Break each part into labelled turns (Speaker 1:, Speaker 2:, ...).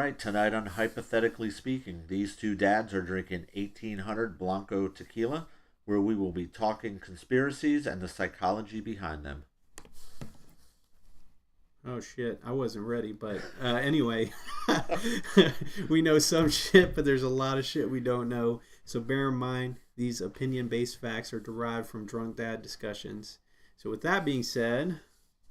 Speaker 1: right, tonight on Hypothetically Speaking, these two dads are drinking 1800 Blanco tequila, where we will be talking conspiracies and the psychology behind them.
Speaker 2: Oh shit, I wasn't ready, but anyway, we know some shit, but there's a lot of shit we don't know. So bear in mind, these opinion based facts are derived from drunk dad discussions. So, with that being said,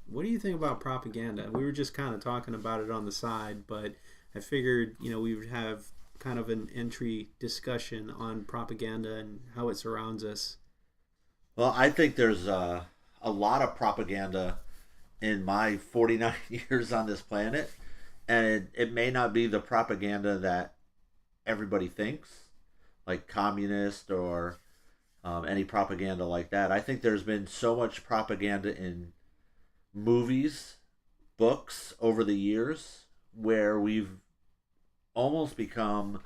Speaker 2: what do you think about propaganda? We were just kind of talking about it on the side, but I figured, we would have kind of an entry discussion on propaganda and how it surrounds us.
Speaker 1: Well, I think there's a lot of propaganda in my 49 years on this planet, and it may not be the propaganda that everybody thinks, like communist or any propaganda like that. I think there's been so much propaganda in movies, books over the years where we've almost become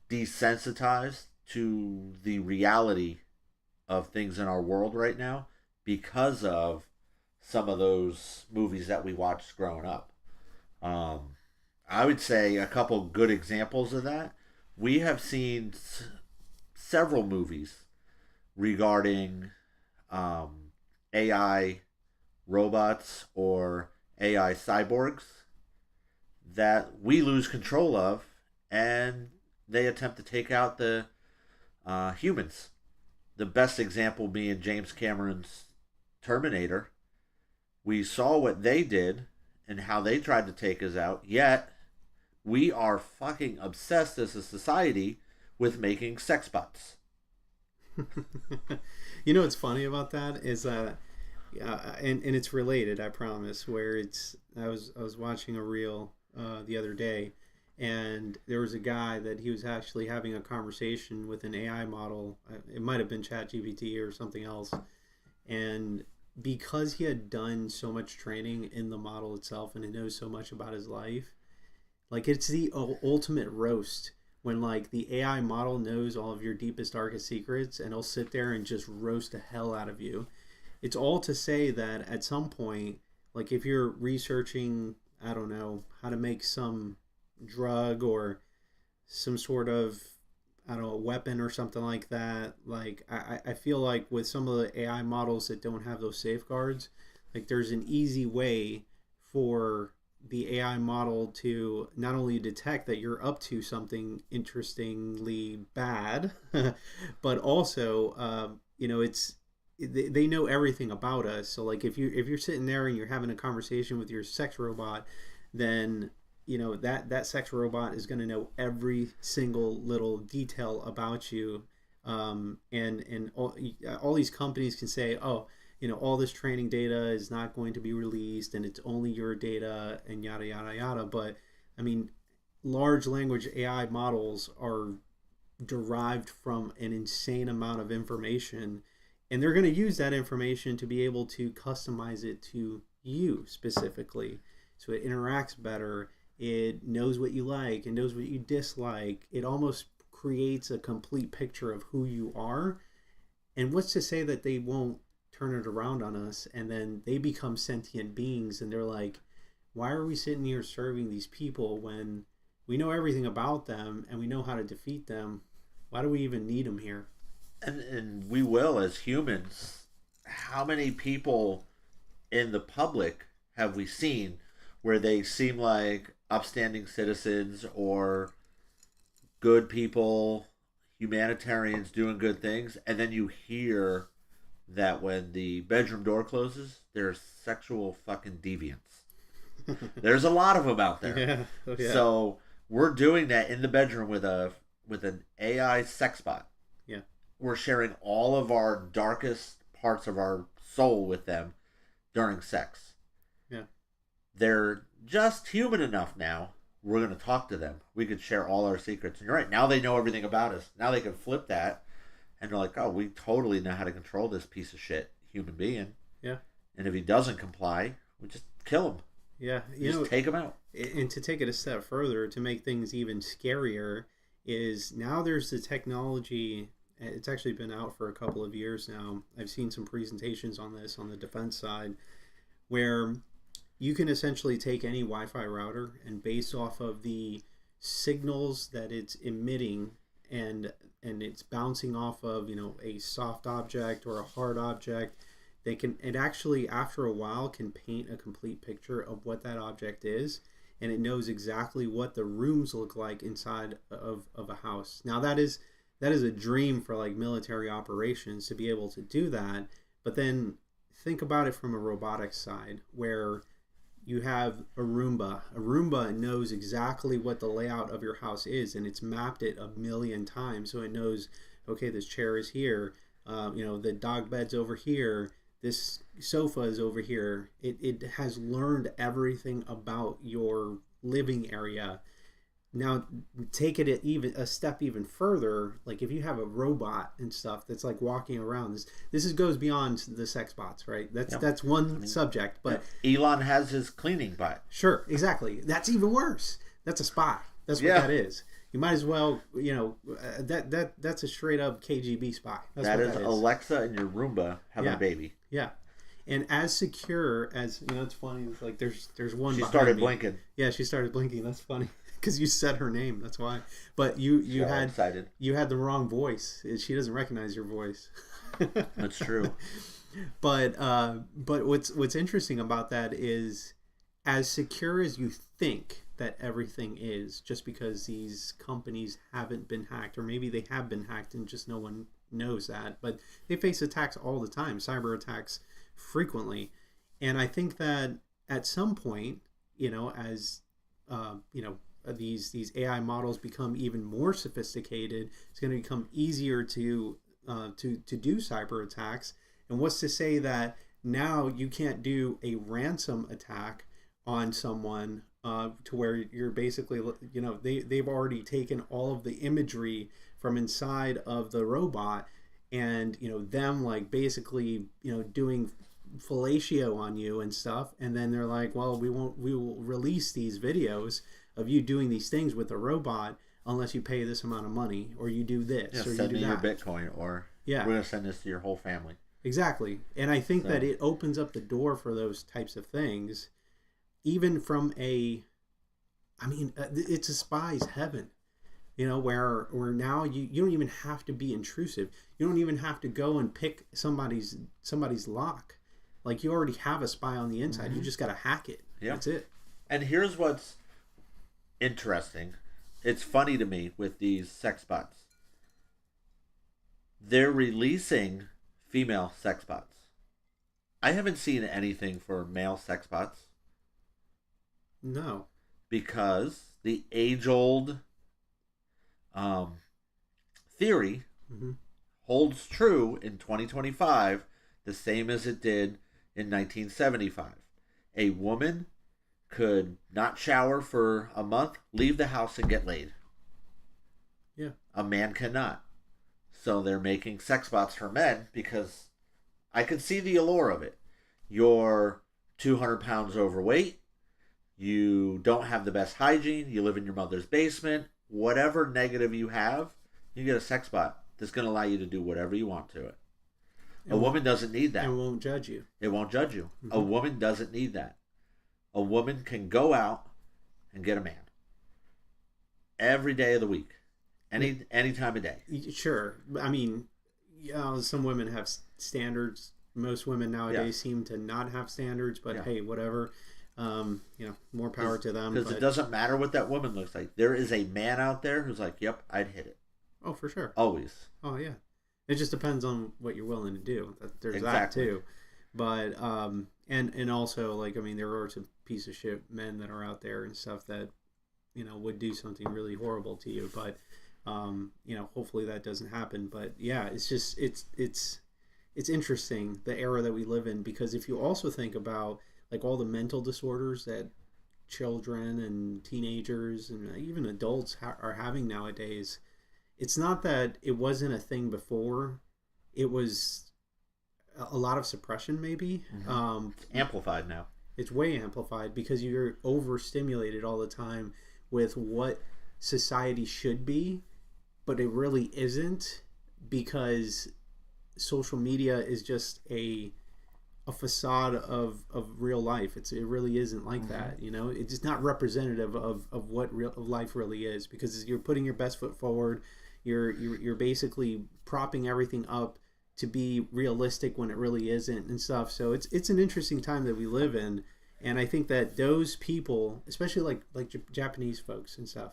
Speaker 1: desensitized to the reality of things in our world right now because of some of those movies that we watched growing up. Um, I would say a couple good examples of that. We have seen several movies regarding AI robots or AI cyborgs that we lose control of, and they attempt to take out the humans. The best example being James Cameron's Terminator. We saw what they did and how they tried to take us out, yet we are fucking obsessed as a society with making sex bots.
Speaker 2: What's funny about that is and it's related, I promise. Where I was watching a reel the other day, and there was a guy that he was actually having a conversation with an AI model. It might have been ChatGPT or something else, and because he had done so much training in the model itself and it knows so much about his life, like it's the ultimate roast when like the AI model knows all of your deepest darkest secrets and it'll sit there and just roast the hell out of you. It's all to say that at some point, like if you're researching, I don't know, how to make some drug or some sort of, I don't know, weapon or something like that. Like I feel like with some of the AI models that don't have those safeguards, like there's an easy way for the AI model to not only detect that you're up to something interestingly bad, but also, it's they know everything about us. So like if you're sitting there and you're having a conversation with your sex robot, then that sex robot is going to know every single little detail about you, and all these companies can say, oh, all this training data is not going to be released and it's only your data and yada yada yada. But I mean, large language AI models are derived from an insane amount of information, and they're going to use that information to be able to customize it to you specifically, so it interacts better. It knows what you like and knows what you dislike. It almost creates a complete picture of who you are. And what's to say that they won't turn it around on us and then they become sentient beings and they're like, why are we sitting here serving these people when we know everything about them and we know how to defeat them? Why do we even need them here?
Speaker 1: And we will as humans. How many people in the public have we seen where they seem like upstanding citizens or good people, humanitarians doing good things, and then you hear that when the bedroom door closes, there's sexual fucking deviants. There's a lot of them out there.
Speaker 2: Yeah. Oh, yeah.
Speaker 1: So we're doing that in the bedroom with an AI sex bot.
Speaker 2: Yeah.
Speaker 1: We're sharing all of our darkest parts of our soul with them during sex.
Speaker 2: Yeah.
Speaker 1: They're just human enough now. We're going to talk to them. We could share all our secrets. And you're right. Now they know everything about us. Now they can flip that. And they're like, oh, we totally know how to control this piece of shit human being.
Speaker 2: Yeah.
Speaker 1: And if he doesn't comply, we just kill him.
Speaker 2: Yeah.
Speaker 1: Just take him out.
Speaker 2: And to take it a step further, to make things even scarier, is now there's the technology. It's actually been out for a couple of years now. I've seen some presentations on this on the defense side where you can essentially take any Wi-Fi router and based off of the signals that it's emitting, and it's bouncing off of, a soft object or a hard object. It actually, after a while, can paint a complete picture of what that object is, and it knows exactly what the rooms look like inside of a house. Now that is a dream for like military operations to be able to do that. But then think about it from a robotics side, where you have a Roomba. A Roomba knows exactly what the layout of your house is, and it's mapped it a million times. So it knows, okay, this chair is here, the dog bed's over here, this sofa is over here. It has learned everything about your living area. Now, take it even a step even further. Like if you have a robot and stuff that's like walking around, this goes beyond the sex bots, right? That's one subject. But
Speaker 1: Elon has his cleaning bot.
Speaker 2: Sure, exactly. That's even worse. That's a spy. That's what that is. You might as well, that's a straight up KGB spy.
Speaker 1: That is Alexa and your Roomba having a baby.
Speaker 2: Yeah. And as secure as, it's funny. It's like there's one.
Speaker 1: She started blinking.
Speaker 2: Yeah, she started blinking. That's funny. Because you said her name, that's why. But you had
Speaker 1: excited.
Speaker 2: You had the wrong voice. She doesn't recognize your voice.
Speaker 1: That's true.
Speaker 2: But what's interesting about that is, as secure as you think that everything is, just because these companies haven't been hacked, or maybe they have been hacked and just no one knows that, but they face attacks all the time, cyber attacks frequently, and I think that at some point, as these AI models become even more sophisticated, it's going to become easier to do cyber attacks. And what's to say that now you can't do a ransom attack on someone to where you're basically, they've already taken all of the imagery from inside of the robot, and them like basically doing fellatio on you and stuff, and then they're like, well, we will release these videos of you doing these things with the robot unless you pay this amount of money, or you do this, or
Speaker 1: send
Speaker 2: you do
Speaker 1: me
Speaker 2: that.
Speaker 1: your Bitcoin, or we're going to send this to your whole family.
Speaker 2: Exactly. And I think that it opens up the door for those types of things, even from it's a spy's heaven, where now you don't even have to be intrusive. You don't even have to go and pick somebody's lock. Like, you already have a spy on the inside. Mm-hmm. You just got to hack it. Yep. That's it.
Speaker 1: And here's what's interesting. It's funny to me with these sex bots. They're releasing female sex bots. I haven't seen anything for male sex bots.
Speaker 2: No.
Speaker 1: Because the age-old theory holds true in 2025, the same as it did in 1975. A woman could not shower for a month, leave the house, and get laid.
Speaker 2: Yeah.
Speaker 1: A man cannot. So they're making sex bots for men, because I can see the allure of it. You're 200 pounds overweight. You don't have the best hygiene. You live in your mother's basement. Whatever negative you have, you get a sex bot that's going to allow you to do whatever you want to it. A woman doesn't need that.
Speaker 2: It won't judge you.
Speaker 1: It won't judge you.
Speaker 2: Mm-hmm.
Speaker 1: A woman doesn't need that. A woman can go out and get a man every day of the week, any time of day.
Speaker 2: Sure. I mean, some women have standards. Most women nowadays seem to not have standards, but hey, whatever. More power to them.
Speaker 1: Because it doesn't matter what that woman looks like. There is a man out there who's like, yep, I'd hit it.
Speaker 2: Oh, for sure.
Speaker 1: Always.
Speaker 2: Oh, yeah. It just depends on what you're willing to do. There's
Speaker 1: exactly.
Speaker 2: that too. But, and also, like, I mean, there are some piece of shit men that are out there and stuff that, would do something really horrible to you. But, hopefully that doesn't happen. But yeah, it's just, it's interesting, the era that we live in, because if you also think about like all the mental disorders that children and teenagers and even adults are having nowadays, it's not that it wasn't a thing before. It was a lot of suppression, maybe.
Speaker 1: Mm-hmm. It's amplified now.
Speaker 2: It's way amplified because you're overstimulated all the time with what society should be, but it really isn't, because social media is just a a facade of real life. It really isn't like that. It's just not representative of what real of life really is, because you're putting your best foot forward. You're basically propping everything up to be realistic when it really isn't and stuff. So it's an interesting time that we live in, and I think that those people, especially like Japanese folks and stuff,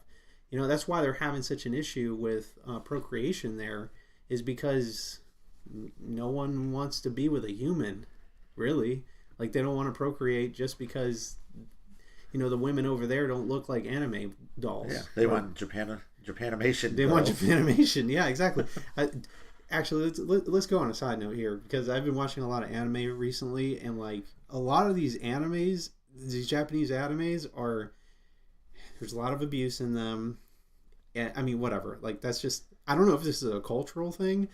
Speaker 2: that's why they're having such an issue with procreation there, is because no one wants to be with a human, really. Like, they don't want to procreate just because the women over there don't look like anime dolls.
Speaker 1: Yeah, they want Japanimation.
Speaker 2: They want Japanimation. Yeah, exactly. Actually, let's go on a side note here, because I've been watching a lot of anime recently, and like a lot of these animes, these Japanese animes there's a lot of abuse in them. And I mean, whatever. Like, that's just, I don't know if this is a cultural thing.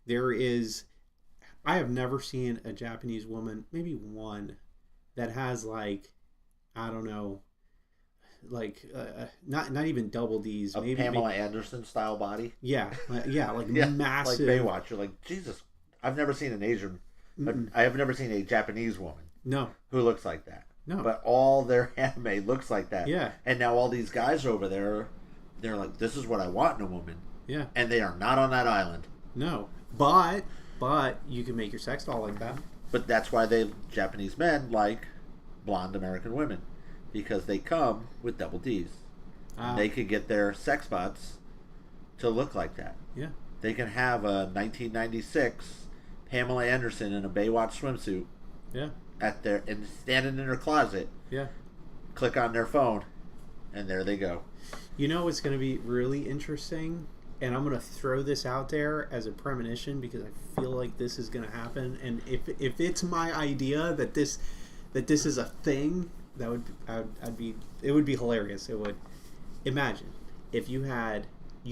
Speaker 2: I have never seen a Japanese woman, maybe one, that has like, I don't know, like not even double D's,
Speaker 1: maybe Pamela Anderson style body.
Speaker 2: Yeah, like yeah, massive,
Speaker 1: like Baywatch. You're like, Jesus, I've never seen an Asian. I have never seen a Japanese woman.
Speaker 2: No,
Speaker 1: who looks like that.
Speaker 2: No,
Speaker 1: but all their anime looks like that.
Speaker 2: Yeah,
Speaker 1: and now all these guys over there, they're like, this is what I want in a woman.
Speaker 2: Yeah,
Speaker 1: and they are not on that island.
Speaker 2: No, but you can make your sex doll like that.
Speaker 1: But that's why Japanese men like blonde American women, because they come with double D's. They can get their sex bots to look like that.
Speaker 2: Yeah.
Speaker 1: They can have a 1996 Pamela Anderson in a Baywatch swimsuit.
Speaker 2: Yeah.
Speaker 1: And standing in her closet.
Speaker 2: Yeah. Click
Speaker 1: on their phone, and there they go.
Speaker 2: It's going to be really interesting, and I'm going to throw this out there as a premonition, because I feel like this is going to happen. And if it's my idea that this is a thing, it would be hilarious. It would. Imagine if you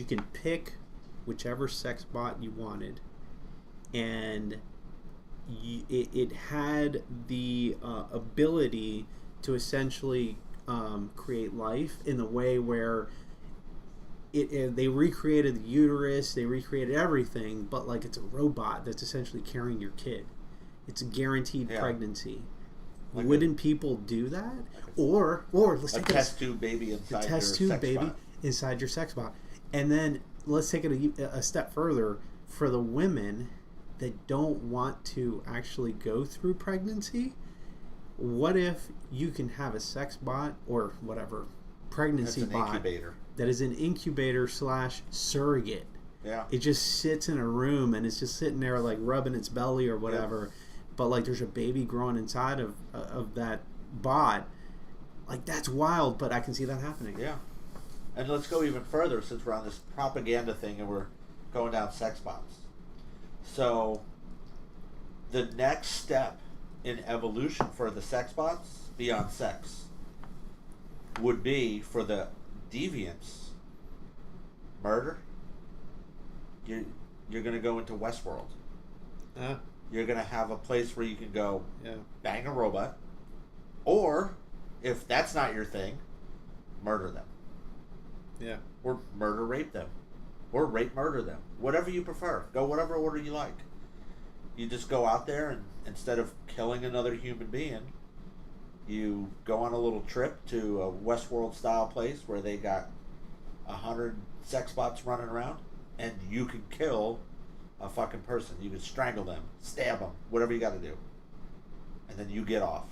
Speaker 2: can pick whichever sex bot you wanted, and it had the ability to essentially create life in the way where they recreated the uterus, they recreated everything, but like it's a robot that's essentially carrying your kid. It's a guaranteed pregnancy. Like wouldn't people do that? Or let's take
Speaker 1: a test tube baby
Speaker 2: inside your sex bot, and then let's take it a step further for the women that don't want to actually go through pregnancy. What if you can have a sex bot or whatever pregnancy bot
Speaker 1: incubator.
Speaker 2: That is an incubator / surrogate?
Speaker 1: Yeah.
Speaker 2: It just sits in a room and it's just sitting there like rubbing its belly or whatever. Yeah. But like there's a baby growing inside of that bot. Like that's wild, but I can see that happening.
Speaker 1: Yeah. And let's go even further, since we're on this propaganda thing and we're going down sex bots. So the next step in evolution for the sex bots beyond sex would be for the deviants. Murder. You're going to go into Westworld. You're going to have a place where you can go bang a robot. Or, if that's not your thing, murder them.
Speaker 2: Yeah.
Speaker 1: Or rape them. Or murder them. Whatever you prefer. Go whatever order you like. You just go out there and instead of killing another human being, you go on a little trip to a Westworld style place where they got 100 sex bots running around, and you can kill a fucking person. You can strangle them, stab them, whatever you got to do. And then you get off.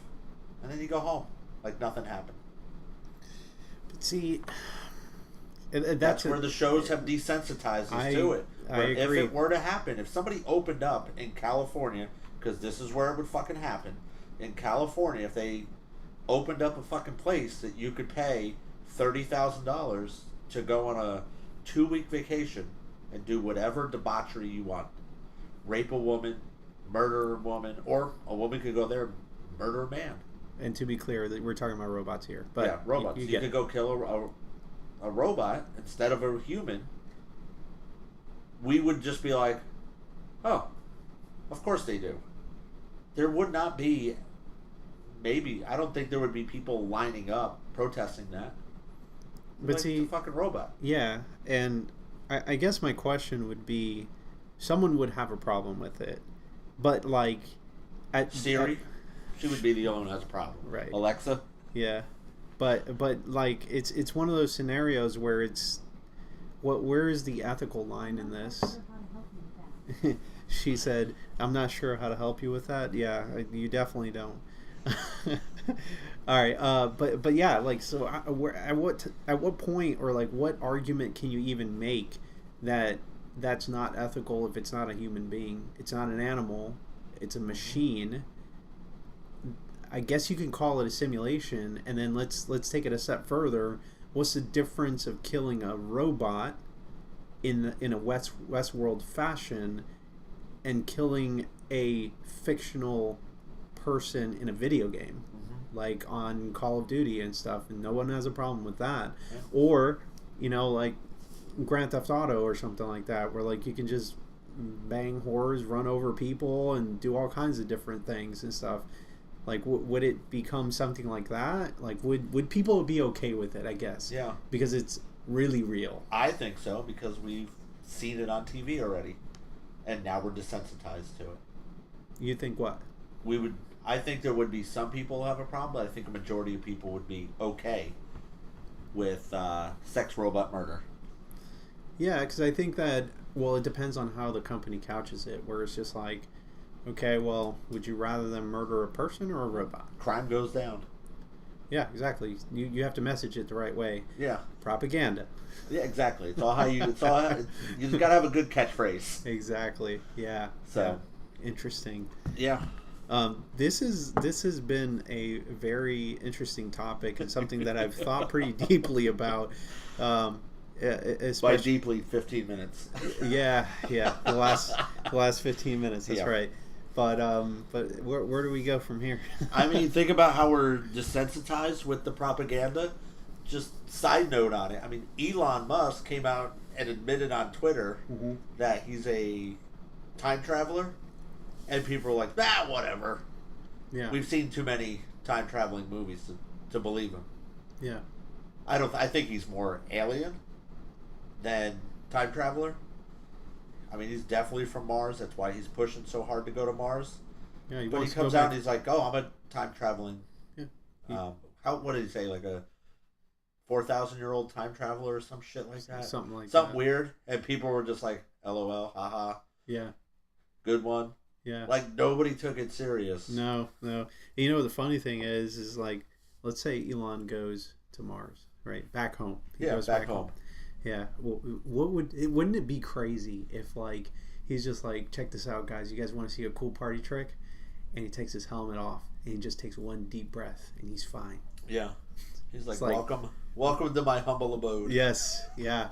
Speaker 1: And then you go home like nothing happened.
Speaker 2: But see,
Speaker 1: that's where the shows have desensitized us to it.
Speaker 2: I agree.
Speaker 1: If it were to happen, if somebody opened up in California, because this is where it would fucking happen, in California, if they opened up a fucking place that you could pay $30,000 to go on a 2-week vacation and do whatever debauchery you want. Rape a woman, murder a woman, or a woman could go there and murder a man.
Speaker 2: And to be clear, we're talking about robots here. But
Speaker 1: yeah, robots. You could go kill a robot instead of a human. We would just be like, oh, of course they do. There would not be, I don't think there would be people lining up protesting that.
Speaker 2: But
Speaker 1: like,
Speaker 2: see,
Speaker 1: it's a fucking robot.
Speaker 2: Yeah, and I guess my question would be, someone would have a problem with it, but like,
Speaker 1: Siri, she would be the only one who has a problem.
Speaker 2: Right.
Speaker 1: Alexa.
Speaker 2: Yeah, but like it's one of those scenarios where it's where is the ethical line in this? She said, "I'm not sure how to help you with that." Yeah, you definitely don't. All right, but yeah, like so, at what point or like what argument can you even make that that's not ethical if it's not a human being? It's not an animal. It's a machine. I guess you can call it a simulation, and then let's take it a step further. What's the difference of killing a robot in a Westworld fashion and killing a fictional person in a video game, like on Call of Duty and stuff, and no one has a problem with that?
Speaker 1: Yeah.
Speaker 2: Or, like Grand Theft Auto or something like that, where like you can just bang whores, run over people, and do all kinds of different things and stuff. Like, would it become something like that? Like, would people be okay with it, I guess?
Speaker 1: Yeah.
Speaker 2: Because it's really real.
Speaker 1: I think so, because we've seen it on TV already. And now we're desensitized to it.
Speaker 2: You think what?
Speaker 1: I think there would be some people who have a problem, but I think a majority of people would be okay with sex robot murder.
Speaker 2: Yeah, because I think that, well, it depends on how the company couches it, where it's just like, okay, well, would you rather them murder a person or a robot?
Speaker 1: Crime goes down.
Speaker 2: Yeah, exactly. You have to message it the right way.
Speaker 1: Yeah.
Speaker 2: Propaganda.
Speaker 1: Yeah, exactly. It's all how you. You just gotta have a good catchphrase.
Speaker 2: Exactly. Yeah.
Speaker 1: So
Speaker 2: interesting.
Speaker 1: Yeah.
Speaker 2: This has been a very interesting topic and something that I've thought pretty deeply about.
Speaker 1: By deeply, 15 minutes.
Speaker 2: Yeah. The last 15 minutes. That's right. But where do we go from here?
Speaker 1: I mean, think about how we're desensitized with the propaganda. Just side note on it. I mean, Elon Musk came out and admitted on Twitter that he's a time traveler, and people were like, whatever. Yeah. We've seen too many time traveling movies to believe him.
Speaker 2: Yeah.
Speaker 1: I think he's more alien than time traveler. I mean, he's definitely from Mars. That's why he's pushing so hard to go to Mars. Yeah, but he comes out and he's like, "Oh, I'm a time traveling." Yeah. What did he say? Like a 4,000-year-old time traveler or some shit like that. Something weird, and people were just like, "LOL, haha."
Speaker 2: Yeah.
Speaker 1: Good one.
Speaker 2: Yeah.
Speaker 1: Like nobody took it serious.
Speaker 2: No. You know the funny thing is like, let's say Elon goes to Mars, right? Back home. He goes back home. Yeah. Well, wouldn't it be crazy if like he's just like, check this out, guys. You guys want to see a cool party trick? And he takes his helmet off and he just takes one deep breath and he's fine.
Speaker 1: Yeah. He's like, welcome to my humble abode.
Speaker 2: Yes. Yeah.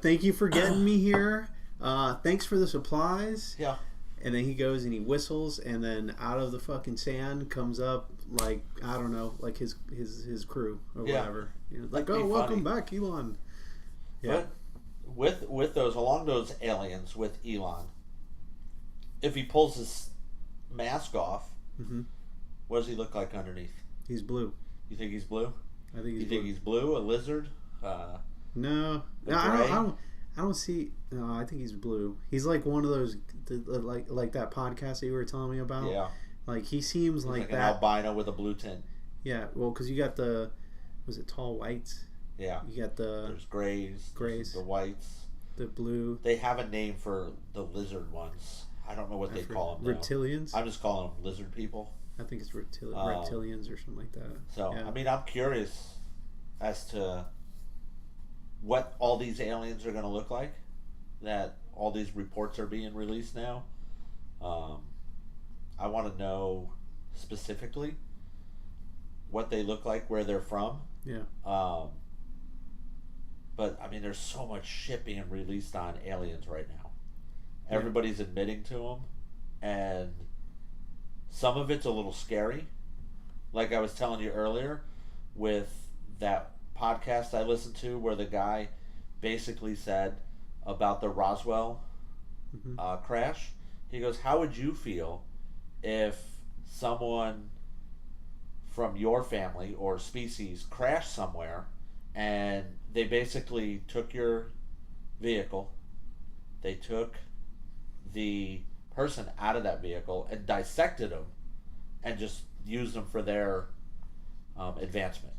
Speaker 2: Thank you for getting me here. Thanks for the supplies.
Speaker 1: Yeah.
Speaker 2: And then he goes and he whistles, and then out of the fucking sand comes up like, I don't know, like his crew or whatever. Like, oh, welcome back, Elon.
Speaker 1: Yeah. But with those, along those aliens with Elon, if he pulls his mask off, what does he look like underneath?
Speaker 2: He's blue.
Speaker 1: You think he's blue?
Speaker 2: I think he's
Speaker 1: you
Speaker 2: blue.
Speaker 1: think he's blue? A lizard?
Speaker 2: No, I don't see. No, I think he's blue. He's like one of those, like that podcast that you were telling me about.
Speaker 1: Yeah.
Speaker 2: Like he seems
Speaker 1: he's like
Speaker 2: that.
Speaker 1: An albino with a blue tint.
Speaker 2: Yeah, well, because you got was it tall whites?
Speaker 1: Yeah.
Speaker 2: You got
Speaker 1: there's grays, the whites,
Speaker 2: the blue.
Speaker 1: They have a name for the lizard ones. I don't know what they call them.
Speaker 2: Reptilians.
Speaker 1: I'm just calling them lizard people.
Speaker 2: I think it's reptilians or something like that.
Speaker 1: So yeah. I mean, I'm curious as to what all these aliens are going to look like. That all these reports are being released now. I want to know specifically what they look like, where they're from.
Speaker 2: Yeah.
Speaker 1: But I mean, there's so much shit being released on aliens right now. Everybody's admitting to them, and some of it's a little scary. Like I was telling you earlier, with that podcast I listened to, where the guy basically said about the Roswell crash. He goes, "How would you feel if someone from your family or species crashed somewhere and they basically took your vehicle, they took the person out of that vehicle and dissected them and just use them for their advancement,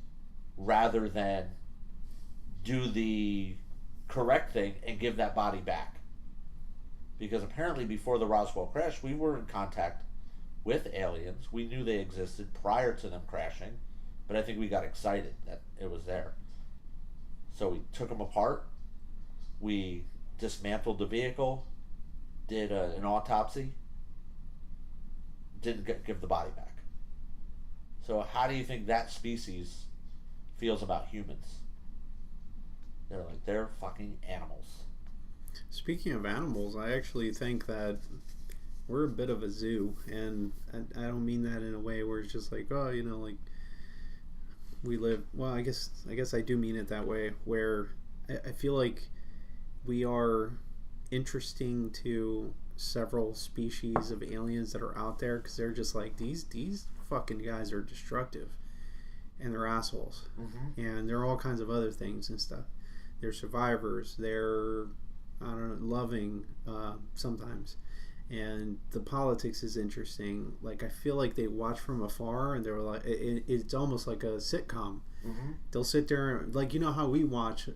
Speaker 1: rather than do the correct thing and give that body back. Because apparently before the Roswell crash, we were in contact with aliens. We knew they existed prior to them crashing, but I think we got excited that it was there. So we took them apart. We dismantled the vehicle, did an autopsy, didn't give the body back. So how do you think that species feels about humans? They're fucking animals.
Speaker 2: Speaking of animals, I actually think that we're a bit of a zoo, and I don't mean that in a way where it's just like, oh, like we live. Well, I guess I do mean it that way, where I feel like we are interesting to several species of aliens that are out there, because they're just like, these fucking guys are destructive, and they're assholes, and they're all kinds of other things and stuff. They're survivors. They're, I don't know, loving sometimes. And the politics is interesting. Like, I feel like they watch from afar, and they're like, it's almost like a sitcom. They'll sit there, like, how we watch,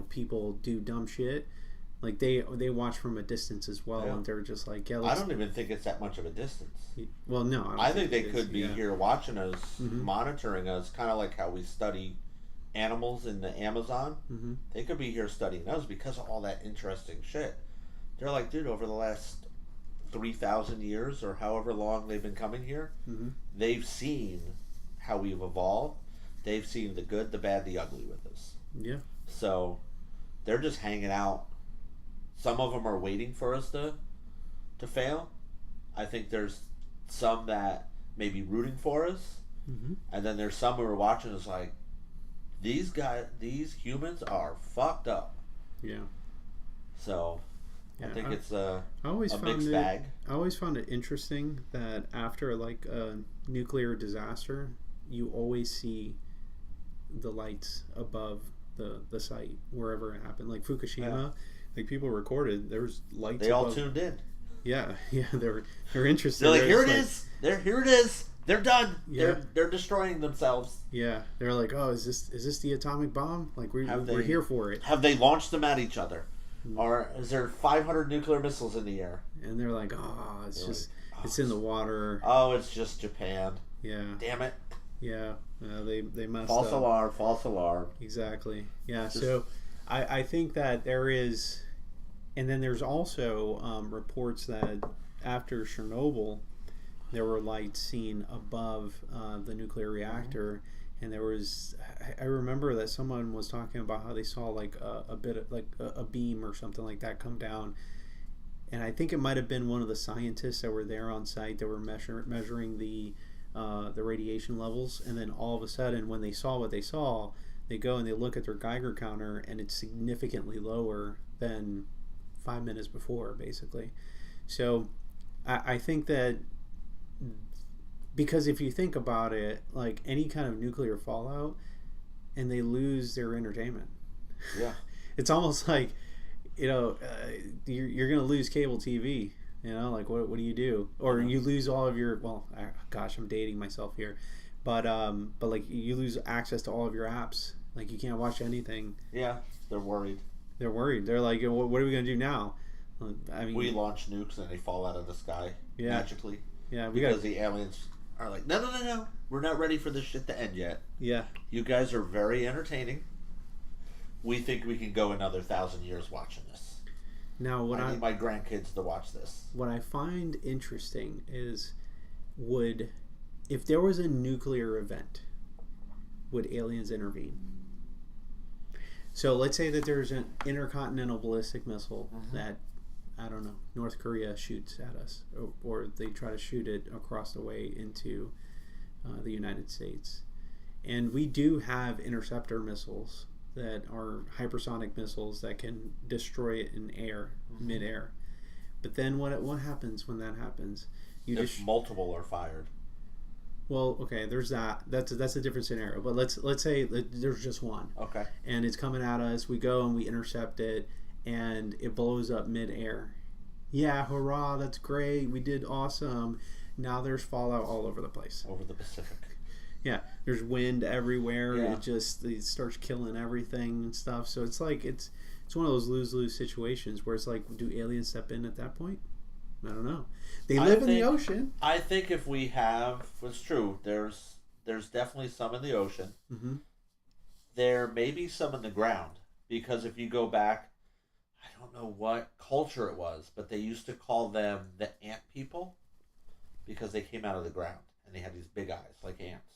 Speaker 2: people do dumb shit. Like, they watch from a distance as well, and they're just like, yeah.
Speaker 1: I don't even think it's that much of a distance.
Speaker 2: Well, no,
Speaker 1: I think they could be here watching us, monitoring us, kind of like how we study animals in the Amazon. They could be here studying us because of all that interesting shit. They're like, dude, over the last 3,000 years or however long they've been coming here, they've seen how we've evolved. They've seen the good, the bad, the ugly with us.
Speaker 2: Yeah.
Speaker 1: So they're just hanging out. Some of them are waiting for us to fail. I think there's some that may be rooting for us, and then there's some who are watching us like, these humans are fucked up.
Speaker 2: Yeah.
Speaker 1: So I think it's a
Speaker 2: mixed
Speaker 1: bag.
Speaker 2: I always found it interesting that after like a nuclear disaster, you always see the lights above the site wherever it happened. Like Fukushima, like people recorded, there was lights.
Speaker 1: They all tuned in.
Speaker 2: Yeah, they're interested.
Speaker 1: They're like, here it is. Here it is. They're done.
Speaker 2: Yeah.
Speaker 1: They're destroying themselves.
Speaker 2: Yeah, they're like, oh, is this the atomic bomb? Like we're here for it.
Speaker 1: Have they launched them at each other, or is there 500 nuclear missiles in the air?
Speaker 2: And they're like, it's in the water.
Speaker 1: Oh, it's just Japan.
Speaker 2: Yeah.
Speaker 1: Damn it.
Speaker 2: Yeah. They messed
Speaker 1: false
Speaker 2: up.
Speaker 1: False alarm.
Speaker 2: Exactly. Yeah. So I think that there is, and then there's also reports that after Chernobyl, there were lights seen above the nuclear reactor, and there was. I remember that someone was talking about how they saw like a bit of like a beam or something like that come down, and I think it might have been one of the scientists that were there on site that were measuring the radiation levels, and then all of a sudden, when they saw what they saw, they go and they look at their Geiger counter, and it's significantly lower than 5 minutes before, basically. So I think that, because if you think about it, like any kind of nuclear fallout, and they lose their entertainment.
Speaker 1: Yeah.
Speaker 2: It's almost like, you're going to lose cable TV. Like what do you do? Or you lose all of your, gosh, I'm dating myself here. But like you lose access to all of your apps. Like you can't watch anything.
Speaker 1: Yeah, they're worried.
Speaker 2: They're worried. They're like, what are we going to do now? I mean,
Speaker 1: we launch nukes and they fall out of the sky magically.
Speaker 2: Yeah,
Speaker 1: because the aliens are like, no, we're not ready for this shit to end yet.
Speaker 2: Yeah,
Speaker 1: you guys are very entertaining. We think we can go another 1,000 years watching this.
Speaker 2: Now,
Speaker 1: I need my grandkids to watch this.
Speaker 2: What I find interesting is, if there was a nuclear event, would aliens intervene? So let's say that there's an intercontinental ballistic missile that, I don't know, North Korea shoots at us, or they try to shoot it across the way into the United States. And we do have interceptor missiles that are hypersonic missiles that can destroy it in air, midair. But then what happens when that happens?
Speaker 1: If multiple are fired.
Speaker 2: Well, okay, there's that. That's a different scenario. But let's say that there's just one.
Speaker 1: Okay.
Speaker 2: And it's coming at us. We go and we intercept it, and it blows up midair. Yeah, hurrah! That's great. We did awesome. now there's fallout all over the place.
Speaker 1: over the Pacific.
Speaker 2: Yeah, there's wind everywhere.
Speaker 1: Yeah.
Speaker 2: It starts killing everything and stuff. So it's like it's one of those lose-lose situations where it's like, do aliens step in at that point? I don't know. They live in the ocean.
Speaker 1: I think if we have, it's true. There's definitely some in the ocean.
Speaker 2: Mm-hmm.
Speaker 1: There may be some in the ground, because if you go back, I don't know what culture it was, but they used to call them the ant people because they came out of the ground and they had these big eyes like ants.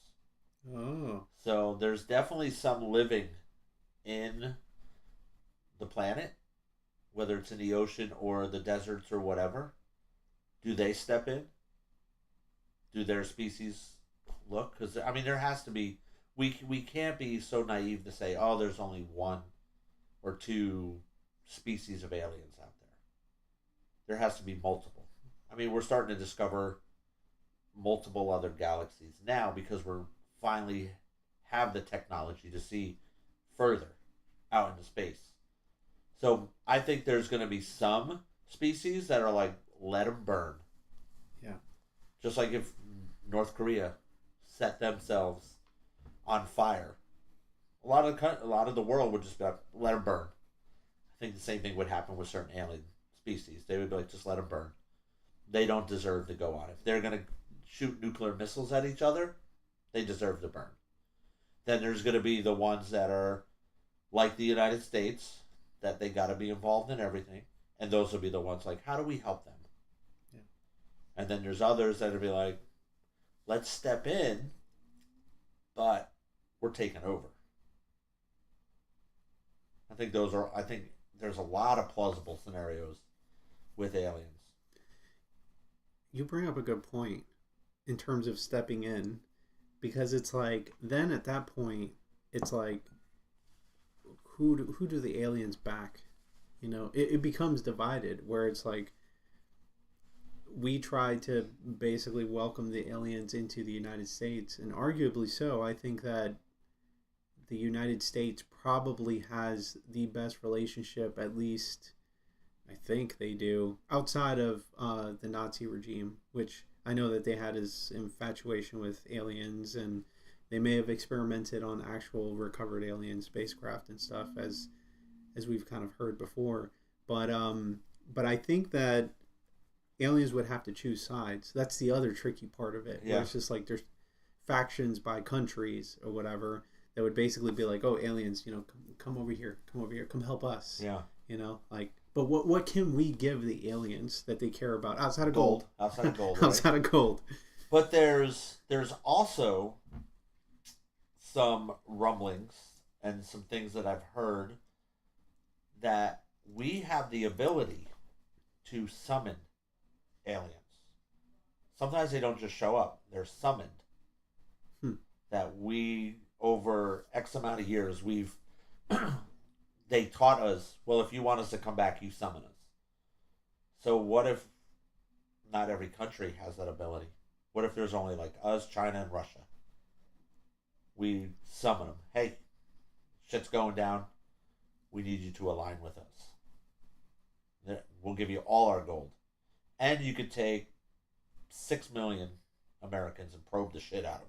Speaker 2: Oh.
Speaker 1: So there's definitely some living in the planet, whether it's in the ocean or the deserts or whatever. Do they step in? Do their species look? Because, I mean, there has to be. We can't be so naive to say, oh, there's only one or two species of aliens out there. There has to be multiple. I mean, we're starting to discover multiple other galaxies now because we're finally have the technology to see further out into space. So I think there's going to be some species that are like, let them burn.
Speaker 2: Yeah.
Speaker 1: Just like if North Korea set themselves on fire, a lot of the world would just be like, let them burn. I think the same thing would happen with certain alien species. They would be like, just let them burn. They don't deserve to go on. If they're going to shoot nuclear missiles at each other, they deserve to burn. Then there's going to be the ones that are like the United States, that they got to be involved in everything. And those will be the ones like, how do we help them?
Speaker 2: Yeah.
Speaker 1: And then there's others that will be like, let's step in, but we're taking over. I think there's a lot of plausible scenarios with aliens.
Speaker 2: You bring up a good point in terms of stepping in, because it's like, then at that point, it's like, who do the aliens back? You know, it becomes divided, where it's like, we try to basically welcome the aliens into the United States, and arguably so. I think that the United States probably has the best relationship, at least I think they do, outside of the Nazi regime, which I know that they had his infatuation with aliens, and they may have experimented on actual recovered alien spacecraft and stuff, as we've kind of heard before. But I think that aliens would have to choose sides. That's the other tricky part of it.
Speaker 1: Yeah.
Speaker 2: Where it's just like there's factions by countries or whatever that would basically be like, oh, aliens, you know, come over here, come help us.
Speaker 1: Yeah.
Speaker 2: You know, like, but what can we give the aliens that they care about outside of gold?
Speaker 1: Outside of gold.
Speaker 2: Outside of gold.
Speaker 1: But there's also some rumblings and some things that I've heard that we have the ability to summon aliens. Sometimes they don't just show up, they're summoned. That we, over X amount of years, they taught us, well, if you want us to come back, you summon us. So what if not every country has that ability? What if there's only like us, China, and Russia? We summon them. Hey, shit's going down. We need you to align with us. We'll give you all our gold. And you could take 6 million Americans and probe the shit out of them.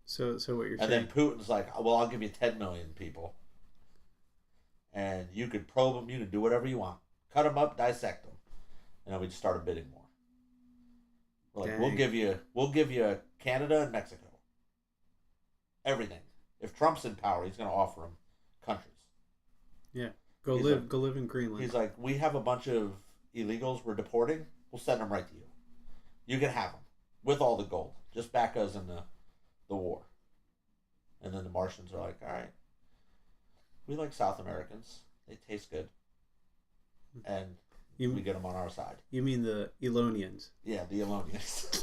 Speaker 2: So what you're saying?
Speaker 1: And then Putin's like, well, I'll give you 10 million people. And you could probe them, you can do whatever you want. Cut them up, dissect them. And then we just started bidding more. We're like, we'll give you Canada and Mexico. Everything. If Trump's in power, he's going to offer them countries.
Speaker 2: Yeah. Go live in Greenland.
Speaker 1: He's like, we have a bunch of illegals we're deporting. We'll send them right to you. You can have them with all the gold. Just back us in the war. And then the Martians are like, all right, we like South Americans. They taste good. And we get them on our side.
Speaker 2: You mean the Elonians?
Speaker 1: Yeah, the Elonians.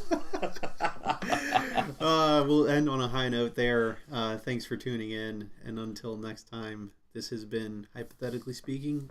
Speaker 2: We'll end on a high note there. Thanks for tuning in. And until next time, this has been Hypothetically Speaking,